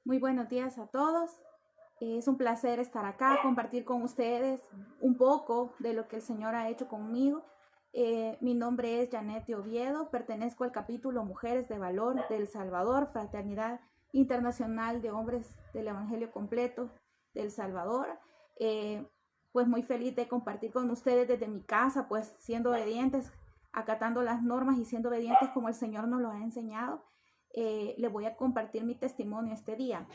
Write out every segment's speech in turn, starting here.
Muy buenos días a todos. Es un placer estar acá, compartir con ustedes un poco de lo que el Señor ha hecho conmigo. Mi nombre es Janet Oviedo, pertenezco al capítulo Mujeres de Valor del Salvador, Fraternidad Internacional de Hombres del Evangelio Completo del Salvador. Eh, pues muy feliz de compartir con ustedes desde mi casa, pues siendo obedientes, acatando las normas y siendo obedientes como el Señor nos lo ha enseñado. Les voy a compartir mi testimonio este día.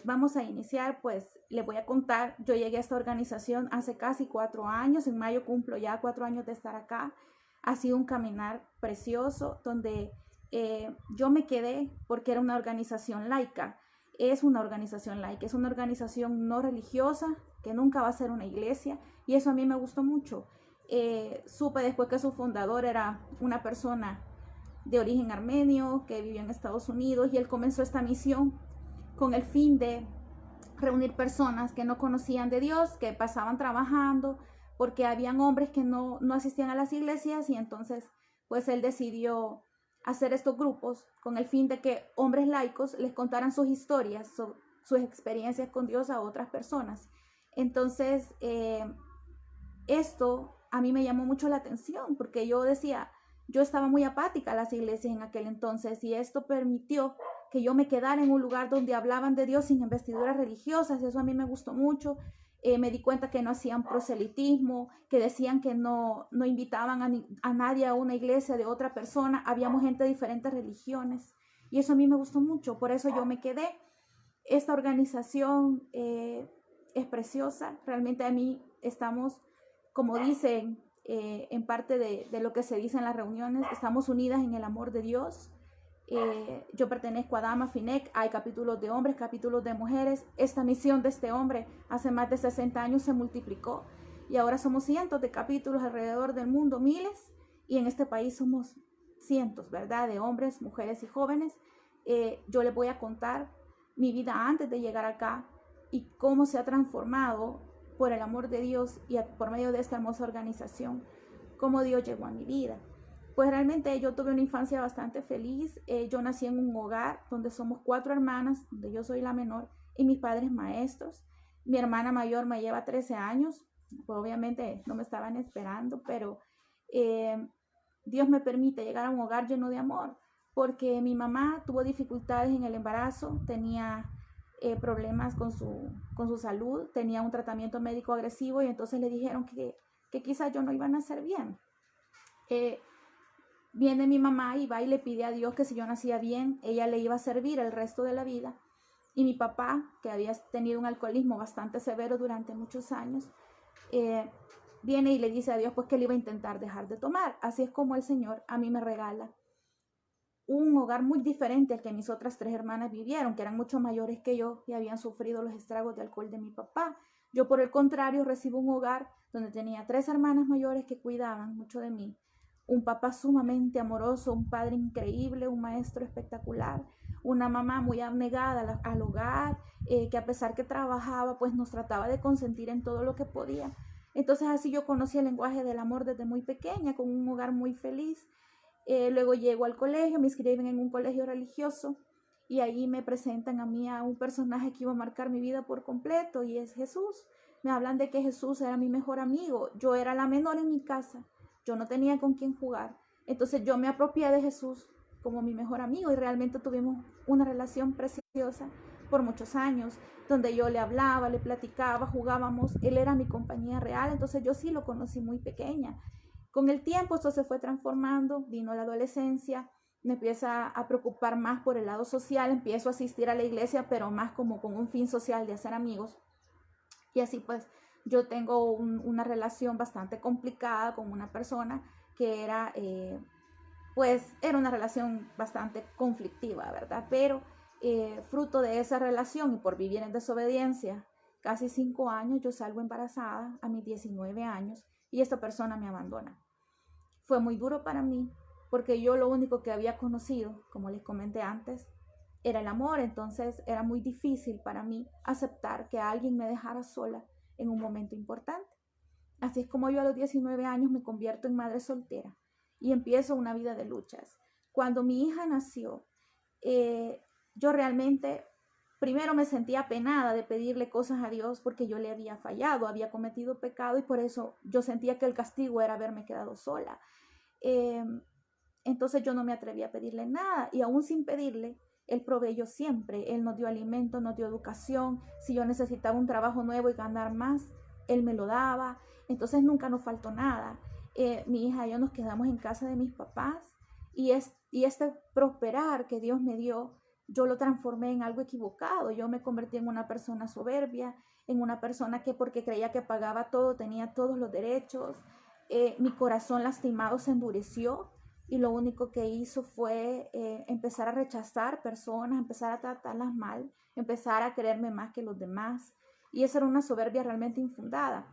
Vamos a iniciar, pues les voy a contar, yo llegué a esta organización hace casi 4 años, en mayo cumplo ya 4 años de estar acá. Ha sido un caminar precioso donde yo me quedé porque era una organización laica. Es una organización laica, es una organización no religiosa que nunca va a ser una iglesia, y eso a mí me gustó mucho. Supe después que su fundador era una persona de origen armenio que vivió en Estados Unidos, y él comenzó esta misión con el fin de reunir personas que no conocían de Dios, que pasaban trabajando, porque habían hombres que no asistían a las iglesias, y entonces pues él decidió hacer estos grupos con el fin de que hombres laicos les contaran sus historias, sus experiencias con Dios a otras personas. Entonces esto a mí me llamó mucho la atención, porque yo decía, yo estaba muy apática a las iglesias en aquel entonces, y esto permitió que yo me quedara en un lugar donde hablaban de Dios sin investiduras religiosas. Eso a mí me gustó mucho. Me di cuenta que no hacían proselitismo, que decían que no invitaban a nadie a una iglesia de otra persona. Habíamos gente de diferentes religiones, y eso a mí me gustó mucho. Por eso yo me quedé. Esta organización es preciosa. Realmente a mí estamos, como dicen, en parte de lo que se dice en las reuniones, estamos unidas en el amor de Dios. Yo pertenezco a Dama Finec, hay capítulos de hombres, capítulos de mujeres. Esta misión de este hombre hace más de 60 años se multiplicó, y ahora somos cientos de capítulos alrededor del mundo, miles, y en este país somos cientos, ¿verdad?, de hombres, mujeres y jóvenes. Yo les voy a contar mi vida antes de llegar acá y cómo se ha transformado por el amor de Dios y por medio de esta hermosa organización, cómo Dios llegó a mi vida. Pues realmente yo tuve una infancia bastante feliz. Yo nací en un hogar donde somos 4 hermanas, donde yo soy la menor, y mis padres maestros. Mi hermana mayor me lleva 13 años, pues obviamente no me estaban esperando, pero Dios me permite llegar a un hogar lleno de amor, porque mi mamá tuvo dificultades en el embarazo, tenía problemas con su salud, tenía un tratamiento médico agresivo, y entonces le dijeron que quizás yo no iba a nacer bien. Viene mi mamá y va y le pide a Dios que si yo nacía bien, ella le iba a servir el resto de la vida. Y mi papá, que había tenido un alcoholismo bastante severo durante muchos años, viene y le dice a Dios pues que él iba a intentar dejar de tomar. Así es como el Señor a mí me regala un hogar muy diferente al que mis otras 3 hermanas vivieron, que eran mucho mayores que yo y habían sufrido los estragos de alcohol de mi papá. Yo, por el contrario, recibo un hogar donde tenía 3 hermanas mayores que cuidaban mucho de mí, un papá sumamente amoroso, un padre increíble, un maestro espectacular, una mamá muy abnegada al hogar, que a pesar que trabajaba, pues nos trataba de consentir en todo lo que podía. Entonces así yo conocí el lenguaje del amor desde muy pequeña, con un hogar muy feliz. Luego llego al colegio, me inscriben en un colegio religioso, y ahí me presentan a mí a un personaje que iba a marcar mi vida por completo, y es Jesús. Me hablan de que Jesús era mi mejor amigo. Yo era la menor en mi casa, yo no tenía con quién jugar, entonces yo me apropié de Jesús como mi mejor amigo, y realmente tuvimos una relación preciosa por muchos años, donde yo le hablaba, le platicaba, jugábamos, él era mi compañía real. Entonces yo sí lo conocí muy pequeña. Con el tiempo esto se fue transformando, vino la adolescencia, me empieza a preocupar más por el lado social, empiezo a asistir a la iglesia, pero más como con un fin social de hacer amigos. Y así pues yo tengo una relación bastante complicada con una persona que era, pues era una relación bastante conflictiva, ¿verdad? Pero fruto de esa relación y por vivir en desobediencia, casi 5 años, yo salgo embarazada a mis 19 años, y esta persona me abandona. Fue muy duro para mí, porque yo lo único que había conocido, como les comenté antes, era el amor. Entonces era muy difícil para mí aceptar que alguien me dejara sola en un momento importante. Así es como yo a los 19 años me convierto en madre soltera y empiezo una vida de luchas. Cuando mi hija nació, yo realmente primero me sentía apenada de pedirle cosas a Dios porque yo le había fallado, había cometido pecado y por eso yo sentía que el castigo era haberme quedado sola. Eh, entonces yo no me atreví a pedirle nada y aún sin pedirle, Él proveyó siempre. Él nos dio alimento, nos dio educación. Si yo necesitaba un trabajo nuevo y ganar más, Él me lo daba. Entonces nunca nos faltó nada. Mi hija y yo nos quedamos en casa de mis papás y este prosperar que Dios me dio, yo lo transformé en algo equivocado. Yo me convertí en una persona soberbia, en una persona que porque creía que pagaba todo, tenía todos los derechos. Mi corazón lastimado se endureció y lo único que hizo fue empezar a rechazar personas, empezar a tratarlas mal, empezar a creerme más que los demás. Y esa era una soberbia realmente infundada,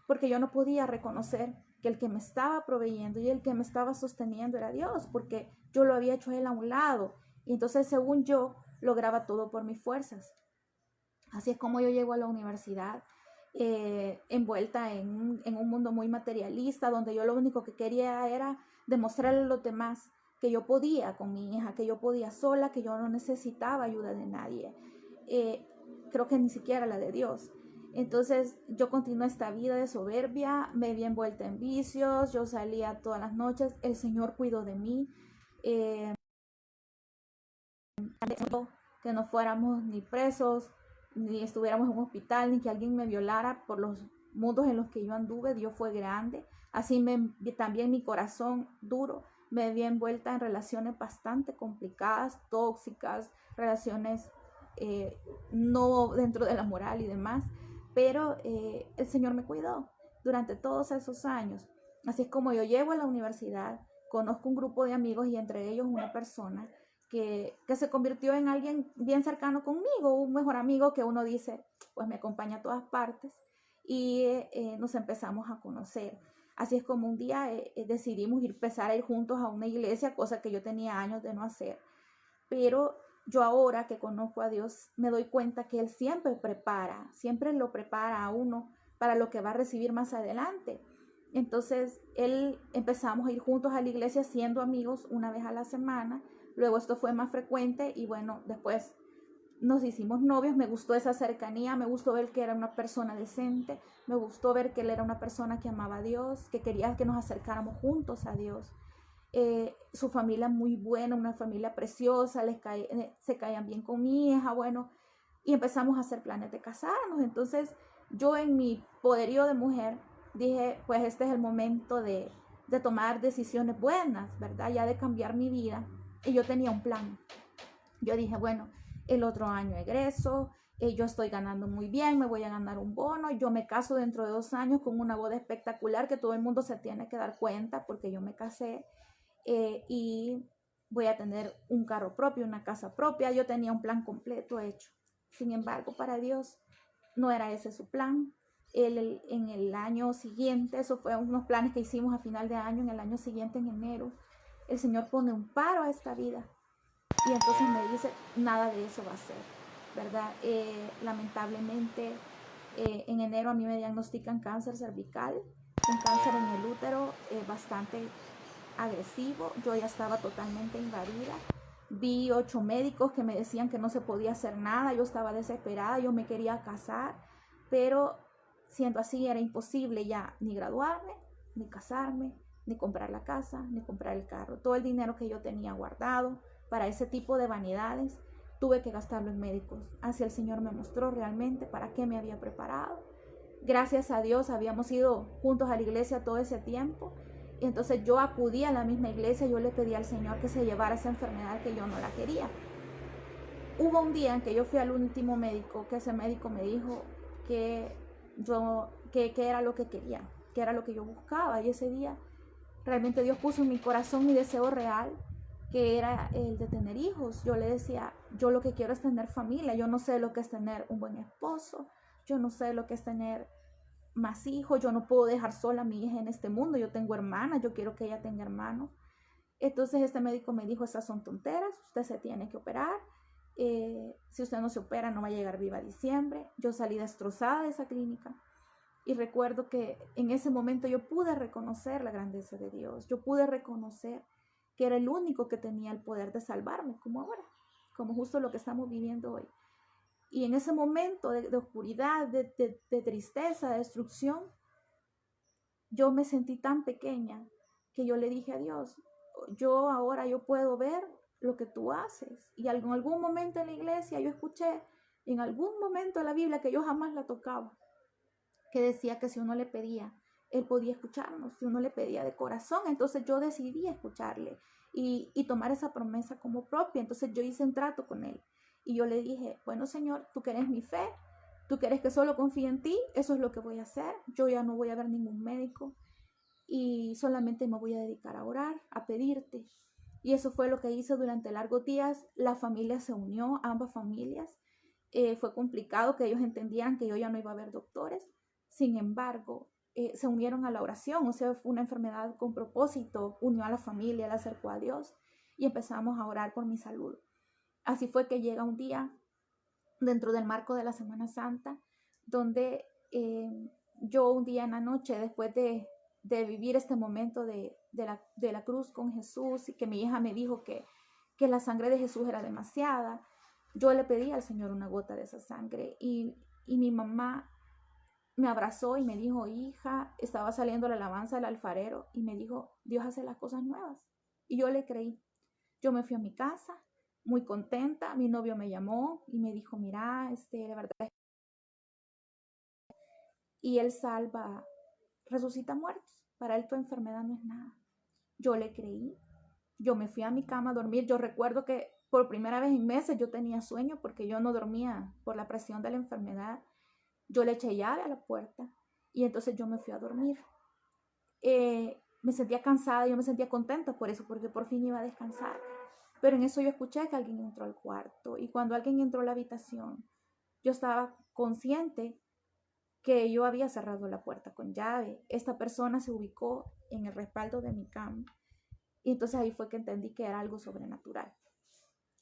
porque yo no podía reconocer que el que me estaba proveyendo y el que me estaba sosteniendo era Dios, porque yo lo había hecho a Él a un lado. Y entonces, según yo, lograba todo por mis fuerzas. Así es como yo llego a la universidad, envuelta en un mundo muy materialista, donde yo lo único que quería era demostrarle a los demás que yo podía con mi hija, que yo podía sola, que yo no necesitaba ayuda de nadie. Creo que ni siquiera la de Dios. Entonces yo continué esta vida de soberbia, me vi envuelta en vicios, yo salía todas las noches, el Señor cuidó de mí. Que no fuéramos ni presos, ni estuviéramos en un hospital, ni que alguien me violara por los mundos en los que yo anduve. Dios fue grande. Así también mi corazón duro me vi envuelta en relaciones bastante complicadas, tóxicas, relaciones no dentro de la moral y demás, pero el Señor me cuidó durante todos esos años. Así es como yo llego a la universidad, conozco un grupo de amigos y entre ellos una persona que se convirtió en alguien bien cercano conmigo, un mejor amigo que uno dice, pues me acompaña a todas partes y nos empezamos a conocer. Así es como un día decidimos empezar a ir juntos a una iglesia, cosa que yo tenía años de no hacer. Pero yo ahora que conozco a Dios me doy cuenta que Él siempre lo prepara a uno para lo que va a recibir más adelante. Entonces empezamos a ir juntos a la iglesia siendo amigos una vez a la semana. Luego esto fue más frecuente y bueno, después nos hicimos novios. Me gustó esa cercanía, me gustó ver que era una persona decente, me gustó ver que él era una persona que amaba a Dios, que quería que nos acercáramos juntos a Dios. Su familia muy buena, una familia preciosa, se caían bien con mi hija, bueno, y empezamos a hacer planes de casarnos. Entonces yo en mi poderío de mujer dije, pues este es el momento de tomar decisiones buenas, ¿verdad? Ya de cambiar mi vida. Y yo tenía un plan. Yo dije, bueno, el otro año egreso, yo estoy ganando muy bien, me voy a ganar un bono, yo me caso dentro de 2 años con una boda espectacular que todo el mundo se tiene que dar cuenta porque yo me casé y voy a tener un carro propio, una casa propia. Yo tenía un plan completo hecho. Sin embargo, para Dios no era ese su plan. En el año siguiente, eso fue unos planes que hicimos a final de año, en el año siguiente, en enero, el Señor pone un paro a esta vida y entonces me dice, nada de eso va a ser, ¿verdad? Lamentablemente, en enero a mí me diagnostican cáncer cervical, un cáncer en el útero bastante agresivo. Yo ya estaba totalmente invadida. Vi 8 médicos que me decían que no se podía hacer nada. Yo estaba desesperada, yo me quería casar, pero siendo así era imposible ya ni graduarme, ni casarme, ni comprar la casa, ni comprar el carro. Todo el dinero que yo tenía guardado para ese tipo de vanidades, tuve que gastarlo en médicos. Así el Señor me mostró realmente para qué me había preparado. Gracias a Dios habíamos ido juntos a la iglesia todo ese tiempo. Y entonces yo acudí a la misma iglesia, yo le pedí al Señor que se llevara esa enfermedad que yo no la quería. Hubo un día en que yo fui al último médico, que ese médico me dijo que era lo que quería, que era lo que yo buscaba. Y ese día realmente Dios puso en mi corazón mi deseo real, que era el de tener hijos. Yo le decía, yo lo que quiero es tener familia. Yo no sé lo que es tener un buen esposo, yo no sé lo que es tener más hijos, yo no puedo dejar sola a mi hija en este mundo, yo tengo hermanas, yo quiero que ella tenga hermanos. Entonces este médico me dijo, esas son tonteras, usted se tiene que operar, si usted no se opera no va a llegar viva a diciembre. Yo salí destrozada de esa clínica y recuerdo que en ese momento yo pude reconocer la grandeza de Dios, yo pude reconocer que era el único que tenía el poder de salvarme, como ahora, como justo lo que estamos viviendo hoy. Y en ese momento de oscuridad, de tristeza, de destrucción, yo me sentí tan pequeña que yo le dije a Dios, yo puedo ver lo que tú haces. Y en algún momento en la iglesia yo escuché, en algún momento de la Biblia que yo jamás la tocaba, que decía que si uno le pedía, Él podía escucharnos, si uno le pedía de corazón. Entonces yo decidí escucharle y tomar esa promesa como propia. Entonces yo hice un trato con Él y yo le dije, bueno Señor, tú querés mi fe, tú querés que solo confíe en ti, eso es lo que voy a hacer. Yo ya no voy a ver ningún médico y solamente me voy a dedicar a orar, a pedirte. Y eso fue lo que hice durante largos días. La familia se unió, ambas familias. Fue complicado que ellos entendieran que yo ya no iba a ver doctores. Sin embargo, se unieron a la oración. O sea, fue una enfermedad con propósito, unió a la familia, la acercó a Dios y empezamos a orar por mi salud. Así fue que llega un día dentro del marco de la Semana Santa, donde yo un día en la noche, después de vivir este momento de la cruz con Jesús y que mi hija me dijo que la sangre de Jesús era demasiada, yo le pedí al Señor una gota de esa sangre y mi mamá me abrazó y me dijo, hija, estaba saliendo la alabanza del alfarero y me dijo, Dios hace las cosas nuevas. Y yo le creí. Yo me fui a mi casa muy contenta. Mi novio me llamó y me dijo, mira, la verdad, y Él salva, resucita muertos. Para Él tu enfermedad no es nada. Yo le creí. Yo me fui a mi cama a dormir. Yo recuerdo que por primera vez en meses yo tenía sueño porque yo no dormía por la presión de la enfermedad. Yo le eché llave a la puerta y entonces yo me fui a dormir. Me sentía cansada, yo me sentía contenta por eso, porque por fin iba a descansar. Pero en eso yo escuché que alguien entró al cuarto y cuando alguien entró a la habitación, yo estaba consciente que yo había cerrado la puerta con llave. Esta persona se ubicó en el respaldo de mi cama y entonces ahí fue que entendí que era algo sobrenatural.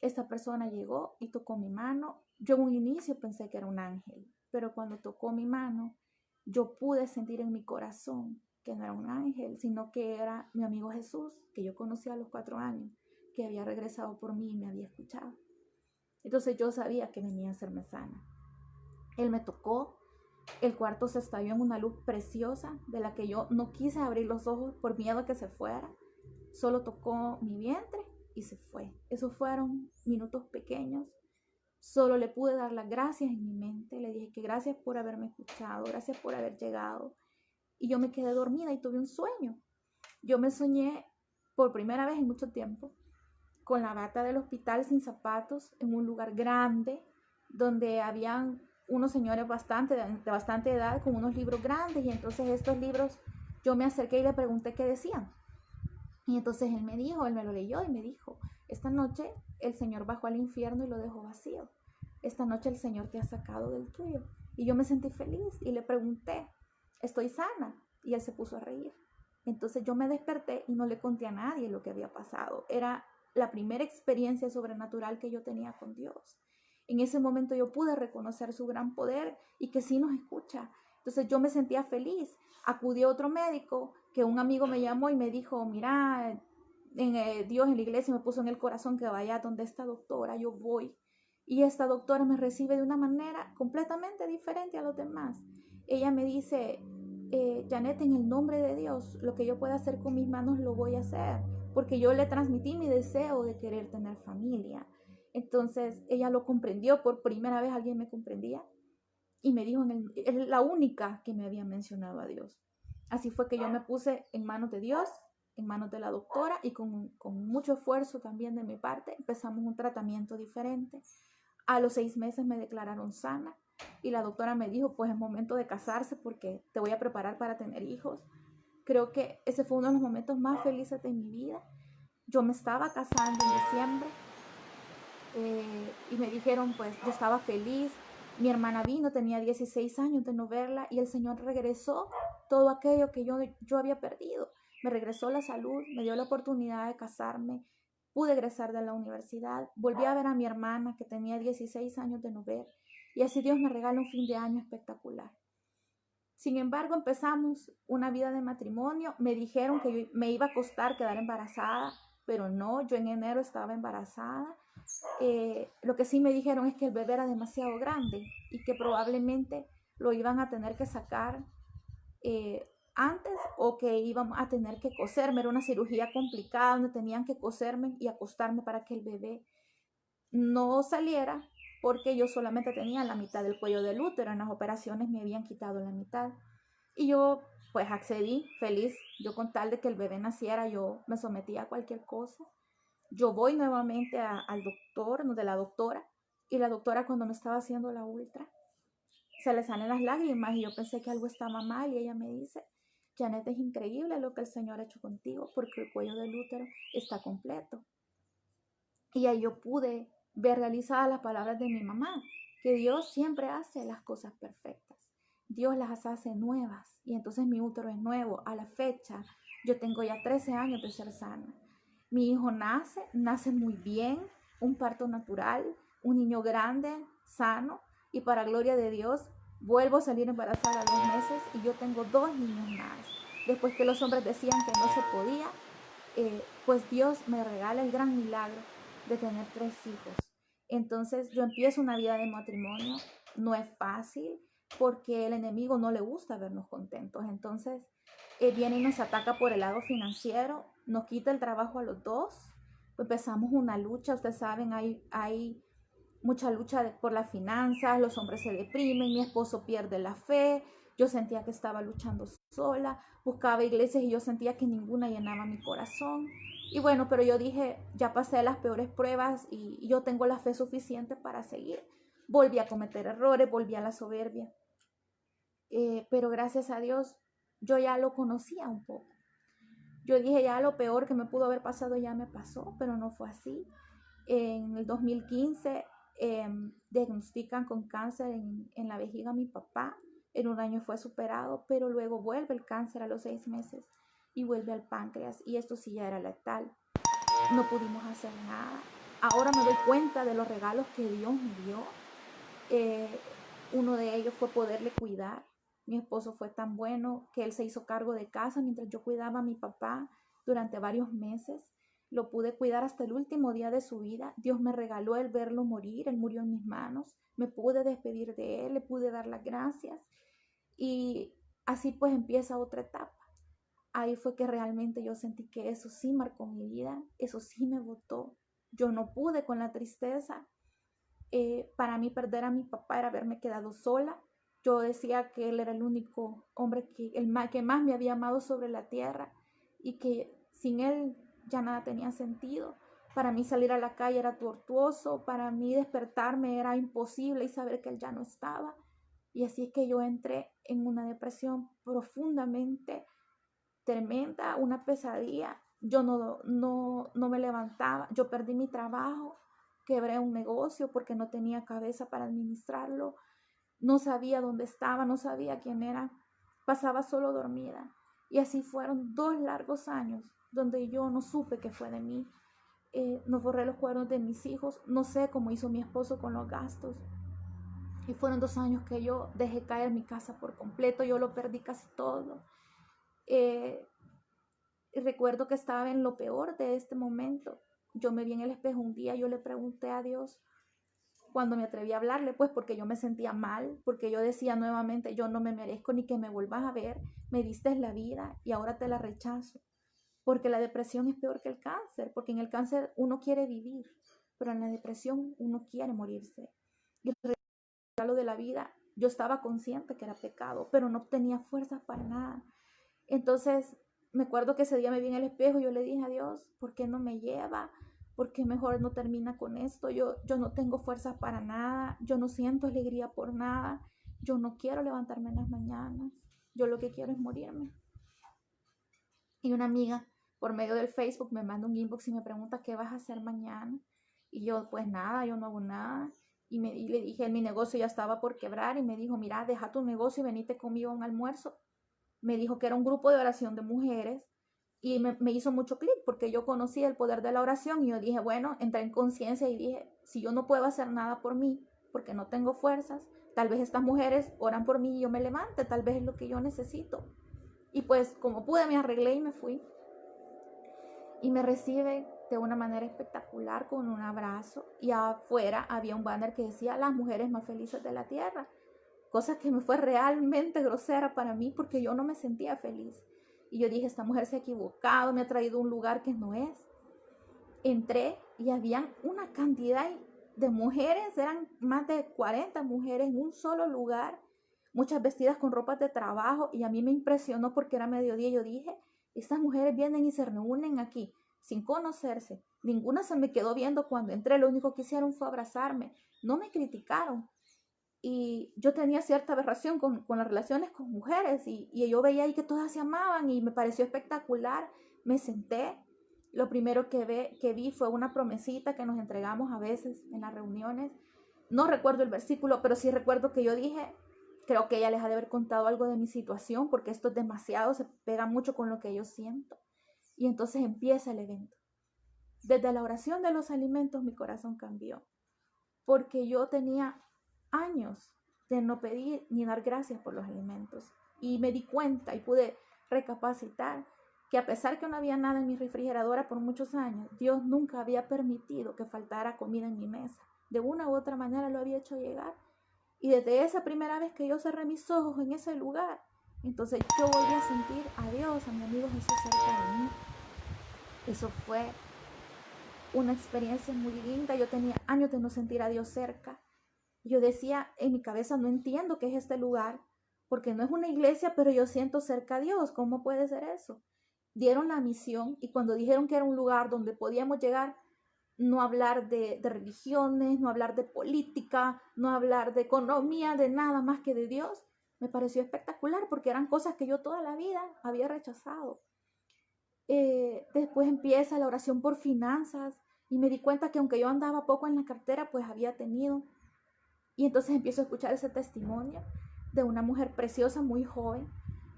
Esta persona llegó y tocó mi mano. Yo en un inicio pensé que era un ángel, pero cuando tocó mi mano, yo pude sentir en mi corazón que no era un ángel, sino que era mi amigo Jesús, que yo conocía a los 4 años, que había regresado por mí y me había escuchado. Entonces yo sabía que venía a hacerme sana. Él me tocó, el cuarto se estalló en una luz preciosa de la que yo no quise abrir los ojos por miedo a que se fuera. Solo tocó mi vientre y se fue. Esos fueron minutos pequeños. Solo le pude dar las gracias en mi mente. Le dije que gracias por haberme escuchado, gracias por haber llegado. Y yo me quedé dormida y tuve un sueño. Yo me soñé por primera vez en mucho tiempo con la bata del hospital sin zapatos en un lugar grande donde habían unos señores de bastante edad con unos libros grandes y entonces estos libros yo me acerqué y le pregunté qué decían. Y entonces él me lo leyó y me dijo, esta noche el Señor bajó al infierno y lo dejó vacío. Esta noche el Señor te ha sacado del tuyo. Y yo me sentí feliz y le pregunté, ¿estoy sana? Y él se puso a reír. Entonces yo me desperté y no le conté a nadie lo que había pasado. Era la primera experiencia sobrenatural que yo tenía con Dios. En ese momento yo pude reconocer su gran poder y que sí nos escucha. Entonces yo me sentía feliz. Acudí a otro médico que un amigo me llamó y me dijo, mira, Dios en la iglesia me puso en el corazón que vaya donde esta doctora, yo voy. Y esta doctora me recibe de una manera completamente diferente a los demás. Ella me dice, Janet, en el nombre de Dios, lo que yo pueda hacer con mis manos lo voy a hacer, porque yo le transmití mi deseo de querer tener familia. Entonces ella lo comprendió, por primera vez alguien me comprendía y me dijo, es la única que me había mencionado a Dios. Así fue que yo me puse en manos de Dios, en manos de la doctora y con mucho esfuerzo también de mi parte empezamos un tratamiento diferente. A los 6 meses me declararon sana y la doctora me dijo, pues es momento de casarse porque te voy a preparar para tener hijos. Creo que ese fue uno de los momentos más felices de mi vida. Yo me estaba casando en diciembre y me dijeron, pues yo estaba feliz. Mi hermana vino, tenía 16 años de no verla y el Señor regresó todo aquello que yo había perdido. Me regresó la salud, me dio la oportunidad de casarme, pude egresar de la universidad, volví a ver a mi hermana que tenía 16 años de no ver y así Dios me regala un fin de año espectacular. Sin embargo, empezamos una vida de matrimonio, me dijeron que me iba a costar quedar embarazada, pero no, yo en enero estaba embarazada. Lo que sí me dijeron es que el bebé era demasiado grande y que probablemente lo iban a tener que sacar antes, o que iban a tener que coserme. Era una cirugía complicada donde tenían que coserme y acostarme para que el bebé no saliera, porque yo solamente tenía la mitad del cuello del útero. En las operaciones me habían quitado la mitad. Y yo pues accedí feliz. Yo, con tal de que el bebé naciera, yo me sometía a cualquier cosa. Yo voy nuevamente al doctor, de la doctora, y la doctora, cuando me estaba haciendo la ultra, se le salen las lágrimas y yo pensé que algo estaba mal, y ella me dice: Janet, es increíble lo que el Señor ha hecho contigo, porque el cuello del útero está completo. Y ahí yo pude ver realizadas las palabras de mi mamá, que Dios siempre hace las cosas perfectas. Dios las hace nuevas, y entonces mi útero es nuevo. A la fecha, yo tengo ya 13 años de ser sana. Mi hijo nace muy bien, un parto natural, un niño grande, sano, y para gloria de Dios, vuelvo a salir embarazada a 2 meses y yo tengo 2 niños más. Después que los hombres decían que no se podía, pues Dios me regala el gran milagro de tener 3 hijos. Entonces yo empiezo una vida de matrimonio. No es fácil, porque el enemigo no le gusta vernos contentos. Entonces viene y nos ataca por el lado financiero, nos quita el trabajo a los dos. Pues empezamos una lucha. Ustedes saben, hay mucha lucha por las finanzas, los hombres se deprimen, mi esposo pierde la fe. Yo sentía que estaba luchando sola, buscaba iglesias y yo sentía que ninguna llenaba mi corazón. Y bueno, pero yo dije, ya pasé las peores pruebas y yo tengo la fe suficiente para seguir. Volví a cometer errores, volví a la soberbia. Pero gracias a Dios, yo ya lo conocía un poco. Yo dije, ya lo peor que me pudo haber pasado ya me pasó, pero no fue así. En el 2015 diagnostican con cáncer en la vejiga a mi papá. En un año fue superado, pero luego vuelve el cáncer a los 6 meses y vuelve al páncreas, y esto sí ya era letal. No pudimos hacer nada. Ahora me doy cuenta de los regalos que Dios me dio. Eh, Uno de ellos fue poderle cuidar. Mi esposo fue tan bueno que él se hizo cargo de casa mientras yo cuidaba a mi papá durante varios meses. Lo pude cuidar hasta el último día de su vida. Dios me regaló el verlo morir. Él murió en mis manos. Me pude despedir de él, le pude dar las gracias. Y así pues empieza otra etapa. Ahí fue que realmente yo sentí que eso sí marcó mi vida. Eso sí me botó. Yo no pude con la tristeza. Para mí, perder a mi papá era haberme quedado sola. Yo decía que él era el único hombre que más me había amado sobre la tierra, y que sin él ya nada tenía sentido. Para mí salir a la calle era tortuoso, para mí despertarme era imposible y saber que él ya no estaba. Y así es que yo entré en una depresión profundamente tremenda, una pesadilla. Yo no me levantaba, yo perdí mi trabajo, quebré un negocio porque no tenía cabeza para administrarlo, no sabía dónde estaba, no sabía quién era, pasaba solo dormida. Y así fueron 2 largos años donde yo no supe qué fue de mí. No borré los cuadernos de mis hijos, no sé cómo hizo mi esposo con los gastos. Y fueron 2 años que yo dejé caer mi casa por completo, yo lo perdí casi todo. Y recuerdo que estaba en lo peor de este momento. Yo me vi en el espejo un día, yo le pregunté a Dios, cuando me atreví a hablarle, pues porque yo me sentía mal, porque yo decía nuevamente, yo no me merezco ni que me vuelvas a ver, me diste la vida y ahora te la rechazo. Porque la depresión es peor que el cáncer, porque en el cáncer uno quiere vivir, pero en la depresión uno quiere morirse. Y el regalo de la vida, yo estaba consciente que era pecado, pero no tenía fuerzas para nada. Entonces, me acuerdo que ese día me vi en el espejo y yo le dije a Dios, ¿por qué no me lleva? ¿Por qué mejor no termina con esto? Yo no tengo fuerzas para nada, yo no siento alegría por nada, yo no quiero levantarme en las mañanas, yo lo que quiero es morirme. Y una amiga por medio del Facebook me manda un inbox y me pregunta, ¿qué vas a hacer mañana? Y yo, pues nada, yo no hago nada. Y le dije, mi negocio ya estaba por quebrar, y me dijo, mira, deja tu negocio y venite conmigo a un almuerzo. Me dijo que era un grupo de oración de mujeres, y me hizo mucho clic porque yo conocía el poder de la oración, y yo dije, bueno, entré en conciencia y dije, si yo no puedo hacer nada por mí porque no tengo fuerzas, tal vez estas mujeres oran por mí y yo me levante, tal vez es lo que yo necesito. Y pues como pude me arreglé y me fui. Y me recibe de una manera espectacular con un abrazo, y afuera había un banner que decía las mujeres más felices de la tierra, cosa que me fue realmente grosera para mí porque yo no me sentía feliz. Y yo dije, esta mujer se ha equivocado, me ha traído a un lugar que no es. Entré y habían una cantidad de mujeres, eran más de 40 mujeres en un solo lugar, muchas vestidas con ropas de trabajo, y a mí me impresionó porque era mediodía. Yo dije, estas mujeres vienen y se reúnen aquí sin conocerse, ninguna se me quedó viendo cuando entré, lo único que hicieron fue abrazarme, no me criticaron. Y yo tenía cierta aberración con las relaciones con mujeres, y yo veía ahí que todas se amaban y me pareció espectacular. Me senté, lo primero que vi fue una promesita que nos entregamos a veces en las reuniones. No recuerdo el versículo, pero sí recuerdo que yo dije, creo que ella les ha de haber contado algo de mi situación, porque esto es demasiado, se pega mucho con lo que yo siento. Y entonces empieza el evento. Desde la oración de los alimentos mi corazón cambió, porque yo tenía años de no pedir ni dar gracias por los alimentos. Y me di cuenta y pude recapacitar que a pesar que no había nada en mi refrigeradora por muchos años, Dios nunca había permitido que faltara comida en mi mesa. De una u otra manera lo había hecho llegar. Y desde esa primera vez que yo cerré mis ojos en ese lugar, entonces yo volví a sentir a Dios, a mi amigo Jesús cerca de mí. Eso fue una experiencia muy linda. Yo tenía años de no sentir a Dios cerca. Yo decía en mi cabeza, no entiendo qué es este lugar, porque no es una iglesia, pero yo siento cerca a Dios. ¿Cómo puede ser eso? Dieron la misión, y cuando dijeron que era un lugar donde podíamos llegar, no hablar de religiones, no hablar de política, no hablar de economía, de nada más que de Dios, me pareció espectacular porque eran cosas que yo toda la vida había rechazado. Después empieza la oración por finanzas, y me di cuenta que aunque yo andaba poco en la cartera, pues había tenido. Y entonces empiezo a escuchar ese testimonio de una mujer preciosa, muy joven,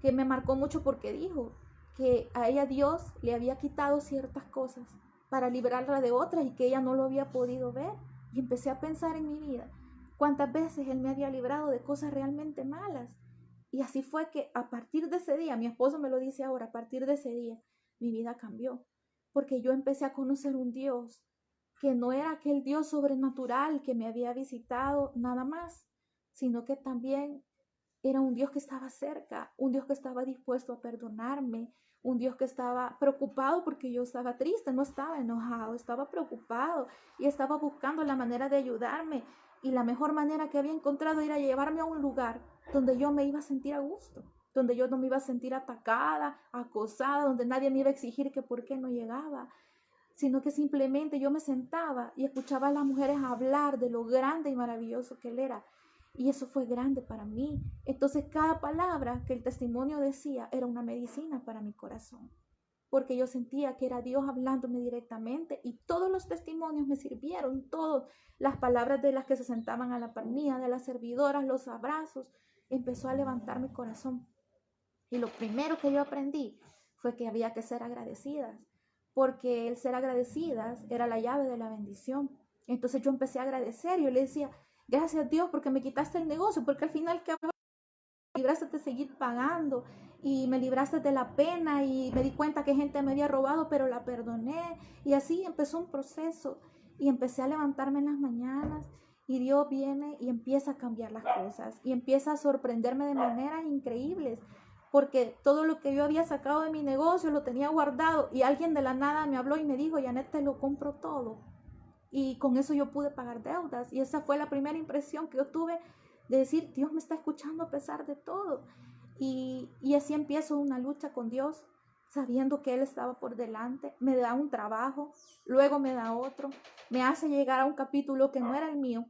que me marcó mucho porque dijo que a ella Dios le había quitado ciertas cosas para librarla de otras y que ella no lo había podido ver. Y empecé a pensar en mi vida, cuántas veces Él me había librado de cosas realmente malas. Y así fue que a partir de ese día, mi esposo me lo dice ahora, a partir de ese día, mi vida cambió. Porque yo empecé a conocer un Dios que no era aquel Dios sobrenatural que me había visitado nada más, sino que también era un Dios que estaba cerca, un Dios que estaba dispuesto a perdonarme, un Dios que estaba preocupado porque yo estaba triste, no estaba enojado, estaba preocupado y estaba buscando la manera de ayudarme. Y la mejor manera que había encontrado era llevarme a un lugar donde yo me iba a sentir a gusto, donde yo no me iba a sentir atacada, acosada, donde nadie me iba a exigir que por qué no llegaba, sino que simplemente yo me sentaba y escuchaba a las mujeres hablar de lo grande y maravilloso que Él era. Y eso fue grande para mí. Entonces cada palabra que el testimonio decía era una medicina para mi corazón, porque yo sentía que era Dios hablándome directamente, y todos los testimonios me sirvieron, todas las palabras de las que se sentaban a la par mía, de las servidoras, los abrazos, empezó a levantar mi corazón. Y lo primero que yo aprendí fue que había que ser agradecidas, porque el ser agradecidas era la llave de la bendición. Entonces yo empecé a agradecer, yo le decía, gracias Dios porque me quitaste el negocio, porque al final que me libraste de seguir pagando y me libraste de la pena, y me di cuenta que gente me había robado, pero la perdoné. Y así empezó un proceso, y empecé a levantarme en las mañanas, y Dios viene y empieza a cambiar las cosas y empieza a sorprenderme de maneras increíbles, porque todo lo que yo había sacado de mi negocio lo tenía guardado, y alguien de la nada me habló y me dijo, Janet, te lo compro todo. Y con eso yo pude pagar deudas, y esa fue la primera impresión que yo tuve de decir, Dios me está escuchando a pesar de todo. Y así empiezo una lucha con Dios, sabiendo que Él estaba por delante. Me da un trabajo, luego me da otro, me hace llegar a un capítulo que no era el mío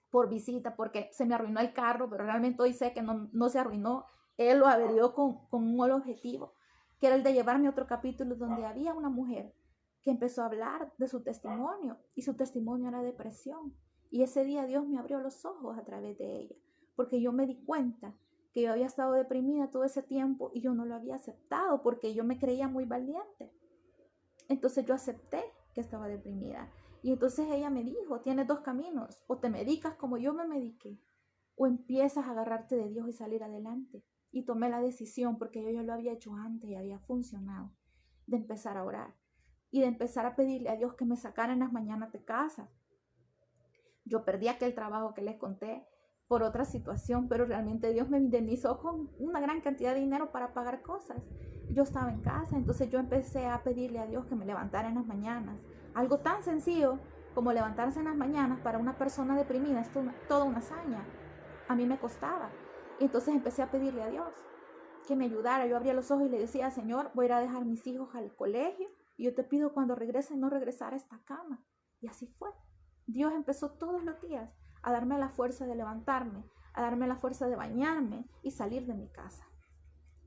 por visita, porque se me arruinó el carro, pero realmente hoy sé que no se arruinó. Él lo averió con un objetivo, que era el de llevarme a otro capítulo donde había una mujer que empezó a hablar de su testimonio, y su testimonio era depresión. Y ese día Dios me abrió los ojos a través de ella, porque yo me di cuenta que yo había estado deprimida todo ese tiempo y yo no lo había aceptado porque yo me creía muy valiente. Entonces yo acepté que estaba deprimida. Y entonces ella me dijo, tienes dos caminos: o te medicas como yo me mediqué, o empiezas a agarrarte de Dios y salir adelante. Y tomé la decisión, porque yo ya lo había hecho antes y había funcionado, de empezar a orar. y de empezar a pedirle a Dios que me sacara en las mañanas de casa. Yo perdí aquel trabajo que les conté por otra situación, pero realmente Dios me indemnizó con una gran cantidad de dinero para pagar cosas. Yo estaba en casa, entonces yo empecé a pedirle a Dios que me levantara en las mañanas. Algo tan sencillo como levantarse en las mañanas para una persona deprimida es toda una hazaña. A mí me costaba. Y entonces empecé a pedirle a Dios que me ayudara. Yo abría los ojos y le decía, Señor, voy a ir a dejar mis hijos al colegio y yo te pido cuando regrese no regresar a esta cama. Y así fue. Dios empezó todos los días a darme la fuerza de levantarme, a darme la fuerza de bañarme y salir de mi casa,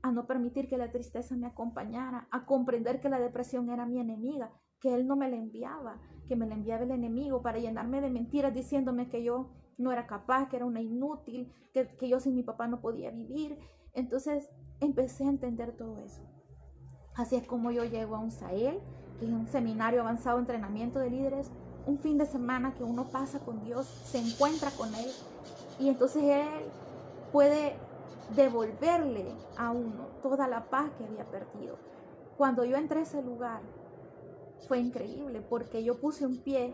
a no permitir que la tristeza me acompañara, a comprender que la depresión era mi enemiga, que Él no me la enviaba, que me la enviaba el enemigo para llenarme de mentiras diciéndome que yo no era capaz, que era una inútil, que yo sin mi papá no podía vivir. Entonces empecé a entender todo eso. Así es como yo llego a un SAEL, que es un seminario avanzado de entrenamiento de líderes, un fin de semana que uno pasa con Dios, se encuentra con Él y entonces Él puede devolverle a uno toda la paz que había perdido. Cuando yo entré a ese lugar fue increíble porque yo puse un pie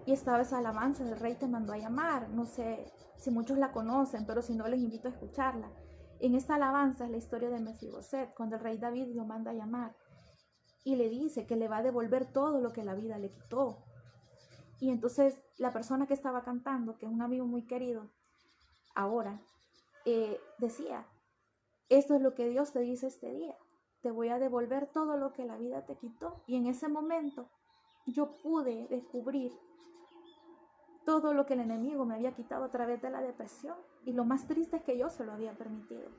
y estaba esa alabanza, el Rey te mandó a llamar. No sé si muchos la conocen, pero si no les invito a escucharla. En esta alabanza es la historia de Mefiboset, cuando el rey David lo manda a llamar y le dice que le va a devolver todo lo que la vida le quitó. Y entonces la persona que estaba cantando, que es un amigo muy querido ahora, decía, esto es lo que Dios te dice este día, te voy a devolver todo lo que la vida te quitó. Y en ese momento yo pude descubrir todo lo que el enemigo me había quitado a través de la depresión. Y lo más triste es que yo se lo había permitido.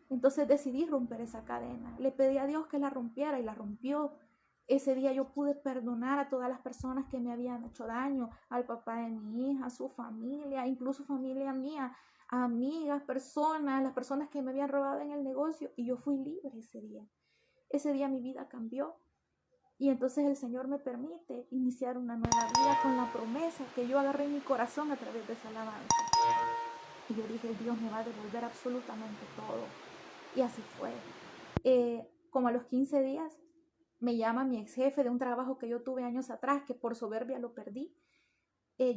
Entonces decidí romper esa cadena. Le pedí a Dios que la rompiera y la rompió. Ese día yo pude perdonar a todas las personas que me habían hecho daño, al papá de mi hija, a su familia, incluso familia mía, a amigas, personas, las personas que me habían robado en el negocio. Y yo fui libre ese día. Ese día mi vida cambió. Y entonces el Señor me permite iniciar una nueva vida con la promesa que yo agarré en mi corazón a través de esa alabanza. Y yo dije, Dios me va a devolver absolutamente todo. Y así fue. Como a los 15 días me llama mi ex jefe de un trabajo que yo tuve años atrás, que por soberbia lo perdí.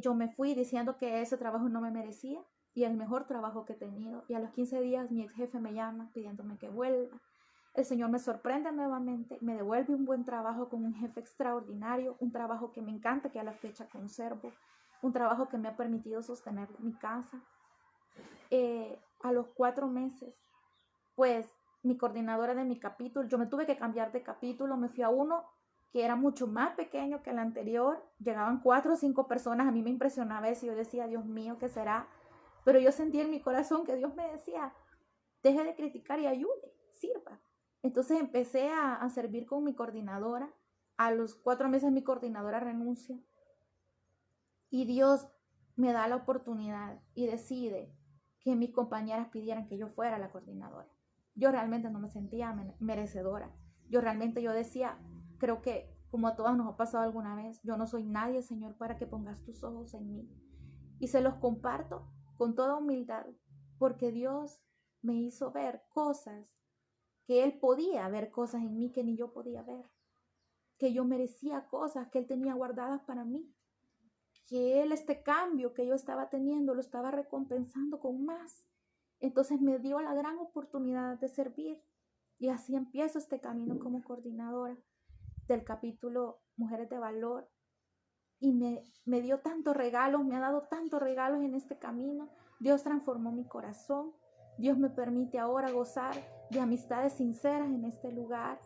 Yo me fui diciendo que ese trabajo no me merecía y el mejor trabajo que he tenido. Y a los 15 días mi ex jefe me llama pidiéndome que vuelva. El Señor me sorprende nuevamente, me devuelve un buen trabajo con un jefe extraordinario, un trabajo que me encanta, que a la fecha conservo, un trabajo que me ha permitido sostener mi casa. A los 4 meses, pues mi coordinadora de mi capítulo, yo me tuve que cambiar de capítulo, me fui a uno que era mucho más pequeño que el anterior, llegaban 4 o 5 personas, a mí me impresionaba eso, yo decía, Dios mío, ¿qué será? Pero yo sentí en mi corazón que Dios me decía, deje de criticar y ayude, sirva. Entonces empecé a servir con mi coordinadora. A los 4 meses mi coordinadora renuncia y Dios me da la oportunidad y decide que mis compañeras pidieran que yo fuera la coordinadora. Yo realmente no me sentía merecedora. Yo decía, creo que como a todas nos ha pasado alguna vez, yo no soy nadie, Señor, para que pongas tus ojos en mí. Y se los comparto con toda humildad, porque Dios me hizo ver cosas que Él podía ver cosas en mí que ni yo podía ver, que yo merecía cosas que Él tenía guardadas para mí, que Él este cambio que yo estaba teniendo lo estaba recompensando con más. Entonces me dio la gran oportunidad de servir y así empiezo este camino como coordinadora del capítulo Mujeres de Valor y me dio tantos regalos, me ha dado tantos regalos en este camino. Dios transformó mi corazón. Dios me permite ahora gozar de amistades sinceras en este lugar.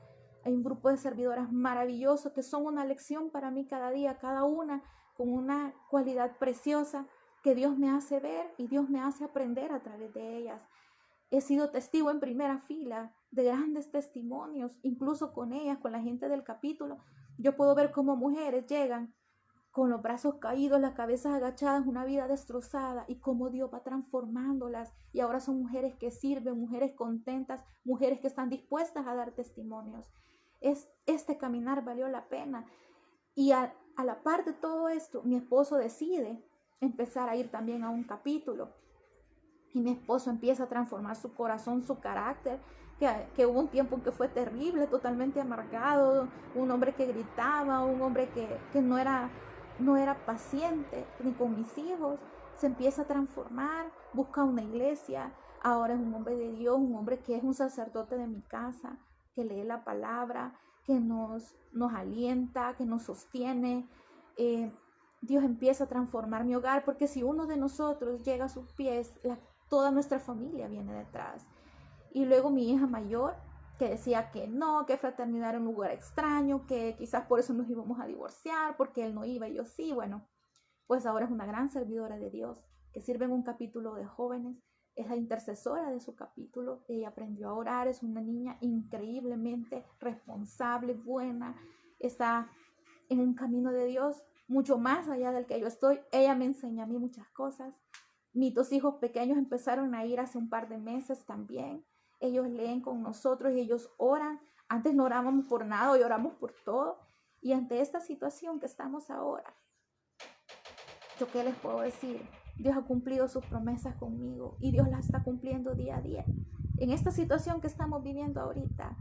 Hay un grupo de servidoras maravillosos que son una lección para mí cada día, cada una con una cualidad preciosa que Dios me hace ver y Dios me hace aprender a través de ellas. He sido testigo en primera fila de grandes testimonios, incluso con ellas, con la gente del capítulo. Yo puedo ver cómo mujeres llegan con los brazos caídos, las cabezas agachadas, una vida destrozada, y cómo Dios va transformándolas. Y ahora son mujeres que sirven, mujeres contentas, mujeres que están dispuestas a dar testimonios. Este caminar valió la pena. Y a la par de todo esto, mi esposo decide empezar a ir también a un capítulo. Y mi esposo empieza a transformar su corazón, su carácter. que hubo un tiempo en que fue terrible, totalmente amargado, un hombre que gritaba, un hombre que no era paciente ni con mis hijos. Se empieza a transformar, busca una iglesia, ahora es un hombre de Dios, un hombre que es un sacerdote de mi casa, que lee la palabra, que nos alienta, que nos sostiene. Dios empieza a transformar mi hogar, porque si uno de nosotros llega a sus pies, toda nuestra familia viene detrás. Y luego mi hija mayor, que decía que no, que fraternidad era un lugar extraño, que quizás por eso nos íbamos a divorciar, porque él no iba y yo sí. Bueno, pues ahora es una gran servidora de Dios, que sirve en un capítulo de jóvenes, es la intercesora de su capítulo. Ella aprendió a orar, es una niña increíblemente responsable, buena, está en un camino de Dios mucho más allá del que yo estoy. Ella me enseña a mí muchas cosas. Mis 2 hijos pequeños empezaron a ir hace un par de meses también. Ellos leen con nosotros y ellos oran. Antes no orábamos por nada, hoy oramos por todo. Y ante esta situación que estamos ahora, ¿yo qué les puedo decir? Dios ha cumplido sus promesas conmigo y Dios las está cumpliendo día a día. En esta situación que estamos viviendo ahorita,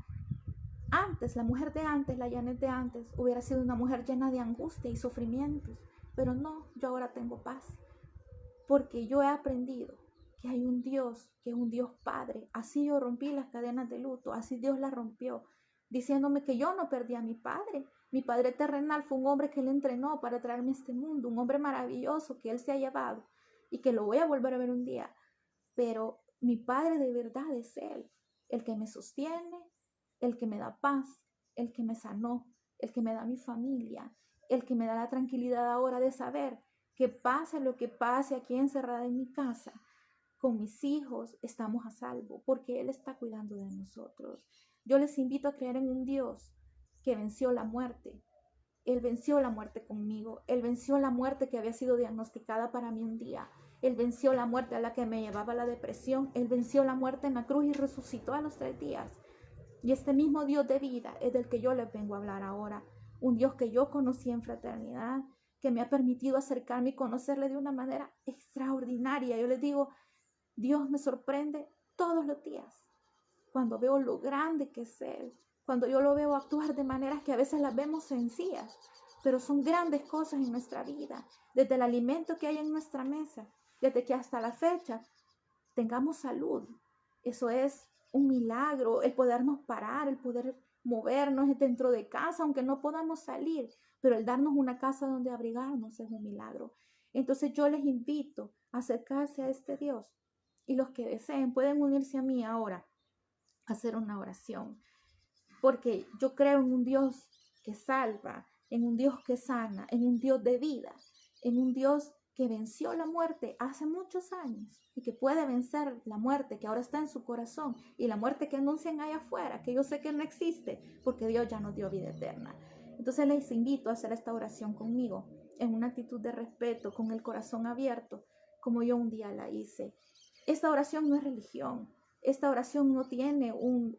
antes, la mujer de antes, la Janet de antes, hubiera sido una mujer llena de angustia y sufrimientos. Pero no, yo ahora tengo paz. Porque yo he aprendido que hay un Dios, que es un Dios Padre. Así yo rompí las cadenas de luto, así Dios las rompió, diciéndome que yo no perdí a mi padre. Mi padre terrenal fue un hombre que él entrenó para traerme a este mundo, un hombre maravilloso que él se ha llevado y que lo voy a volver a ver un día. Pero mi padre de verdad es él, el que me sostiene, el que me da paz, el que me sanó, el que me da mi familia, el que me da la tranquilidad ahora de saber que pase lo que pase aquí encerrada en mi casa, con mis hijos estamos a salvo, porque Él está cuidando de nosotros. Yo les invito a creer en un Dios que venció la muerte. Él venció la muerte conmigo. Él venció la muerte que había sido diagnosticada para mí un día. Él venció la muerte a la que me llevaba la depresión. Él venció la muerte en la cruz y resucitó a los 3 días. Y este mismo Dios de vida es del que yo les vengo a hablar ahora. Un Dios que yo conocí en fraternidad, que me ha permitido acercarme y conocerle de una manera extraordinaria. Yo les digo, Dios me sorprende todos los días cuando veo lo grande que es Él, cuando yo lo veo actuar de maneras que a veces las vemos sencillas, pero son grandes cosas en nuestra vida, desde el alimento que hay en nuestra mesa, desde que hasta la fecha tengamos salud. Eso es un milagro, el podernos parar, el poder movernos dentro de casa, aunque no podamos salir, pero el darnos una casa donde abrigarnos es un milagro. Entonces yo les invito a acercarse a este Dios, y los que deseen pueden unirse a mí ahora a hacer una oración, porque yo creo en un Dios que salva, en un Dios que sana, en un Dios de vida, en un Dios que venció la muerte hace muchos años y que puede vencer la muerte que ahora está en su corazón y la muerte que anuncian allá afuera, que yo sé que no existe porque Dios ya nos dio vida eterna. Entonces les invito a hacer esta oración conmigo en una actitud de respeto, con el corazón abierto, como yo un día la hice. Esta oración no es religión, esta oración no tiene un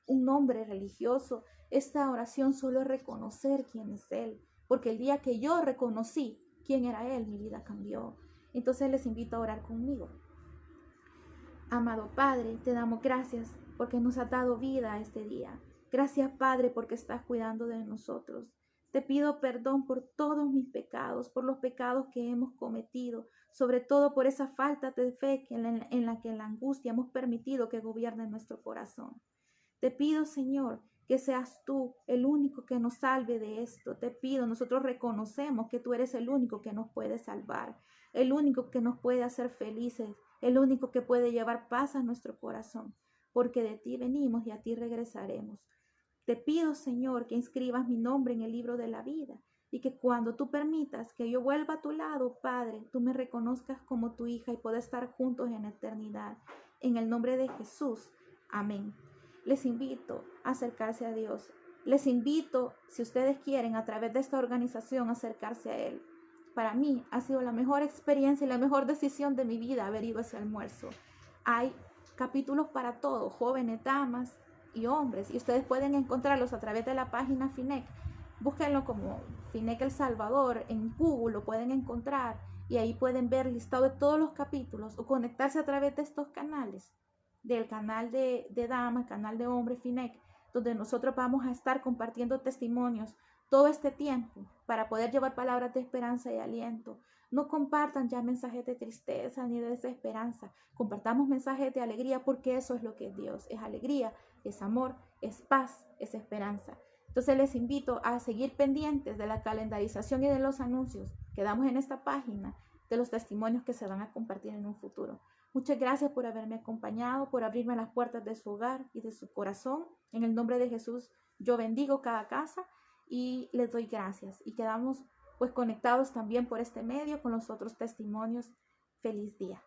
nombre religioso, esta oración solo es reconocer quién es Él, porque el día que yo reconocí quién era Él, mi vida cambió. Entonces les invito a orar conmigo. Amado Padre, te damos gracias porque nos has dado vida este día. Gracias, Padre, porque estás cuidando de nosotros. Te pido perdón por todos mis pecados, por los pecados que hemos cometido, sobre todo por esa falta de fe en la que la angustia hemos permitido que gobierne nuestro corazón. Te pido, Señor, que seas tú el único que nos salve de esto. Te pido, nosotros reconocemos que tú eres el único que nos puede salvar, el único que nos puede hacer felices, el único que puede llevar paz a nuestro corazón, porque de ti venimos y a ti regresaremos. Te pido, Señor, que inscribas mi nombre en el libro de la vida y que cuando tú permitas que yo vuelva a tu lado, Padre, tú me reconozcas como tu hija y pueda estar juntos en eternidad. En el nombre de Jesús. Amén. Les invito a acercarse a Dios. Les invito, si ustedes quieren, a través de esta organización, acercarse a Él. Para mí ha sido la mejor experiencia y la mejor decisión de mi vida haber ido a ese almuerzo. Hay capítulos para todos, jóvenes, damas y hombres, y ustedes pueden encontrarlos a través de la página FINEC. Búsquenlo como FINEC El Salvador, en Google lo pueden encontrar y ahí pueden ver el listado de todos los capítulos o conectarse a través de estos canales del canal de damas, canal de hombres, FINEC, donde nosotros vamos a estar compartiendo testimonios todo este tiempo para poder llevar palabras de esperanza y aliento. No compartan ya mensajes de tristeza ni de desesperanza. Compartamos mensajes de alegría, porque eso es lo que es Dios. Es alegría, es amor, es paz, es esperanza. Entonces les invito a seguir pendientes de la calendarización y de los anuncios que damos en esta página, de los testimonios que se van a compartir en un futuro. Muchas gracias por haberme acompañado, por abrirme las puertas de su hogar y de su corazón. En el nombre de Jesús, yo bendigo cada casa y les doy gracias. Y quedamos pues conectados también por este medio con los otros testimonios. Feliz día.